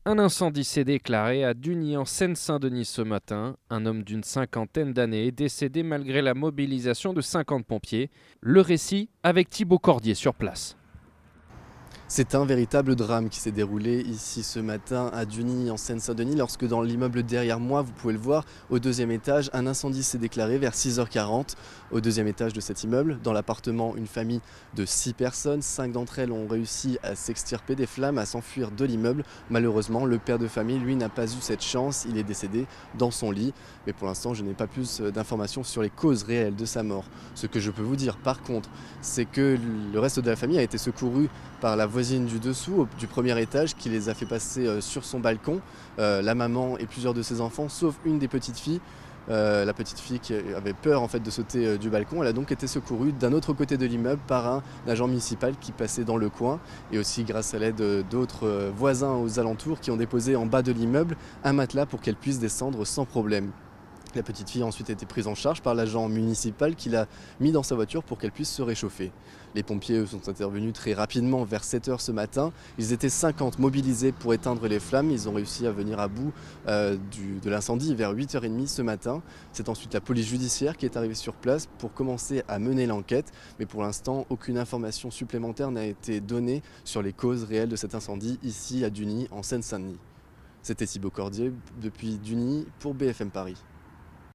Un incendie s'est déclaré à Dugny en Seine-Saint-Denis ce matin. Un homme d'une cinquantaine d'années est décédé malgré la mobilisation de 50 pompiers. Le récit avec Thibaut Cordier sur place. C'est un véritable drame qui s'est déroulé ici ce matin à Dugny en Seine-Saint-Denis lorsque dans l'immeuble derrière moi, vous pouvez le voir, au deuxième étage, un incendie s'est déclaré vers 6h40 au deuxième étage de cet immeuble. Dans l'appartement, une famille de 6 personnes, 5 d'entre elles ont réussi à s'extirper des flammes, à s'enfuir de l'immeuble. Malheureusement, le père de famille, lui, n'a pas eu cette chance, il est décédé dans son lit. Mais pour l'instant, je n'ai pas plus d'informations sur les causes réelles de sa mort. Ce que je peux vous dire par contre, c'est que le reste de la famille a été secouru par la voisine du dessous, du premier étage, qui les a fait passer sur son balcon. La maman et plusieurs de ses enfants, sauf une des petites filles. La petite fille qui avait peur en fait de sauter du balcon, elle a donc été secourue d'un autre côté de l'immeuble par un agent municipal qui passait dans le coin, et aussi grâce à l'aide d'autres voisins aux alentours qui ont déposé en bas de l'immeuble un matelas pour qu'elle puisse descendre sans problème. La petite fille a ensuite été prise en charge par l'agent municipal qui l'a mis dans sa voiture pour qu'elle puisse se réchauffer. Les pompiers, eux, sont intervenus très rapidement vers 7h ce matin. Ils étaient 50 mobilisés pour éteindre les flammes. Ils ont réussi à venir à bout de l'incendie vers 8h30 ce matin. C'est ensuite la police judiciaire qui est arrivée sur place pour commencer à mener l'enquête. Mais pour l'instant, aucune information supplémentaire n'a été donnée sur les causes réelles de cet incendie ici à Dugny, en Seine-Saint-Denis. C'était Thibaut Cordier depuis Dugny pour BFM Paris.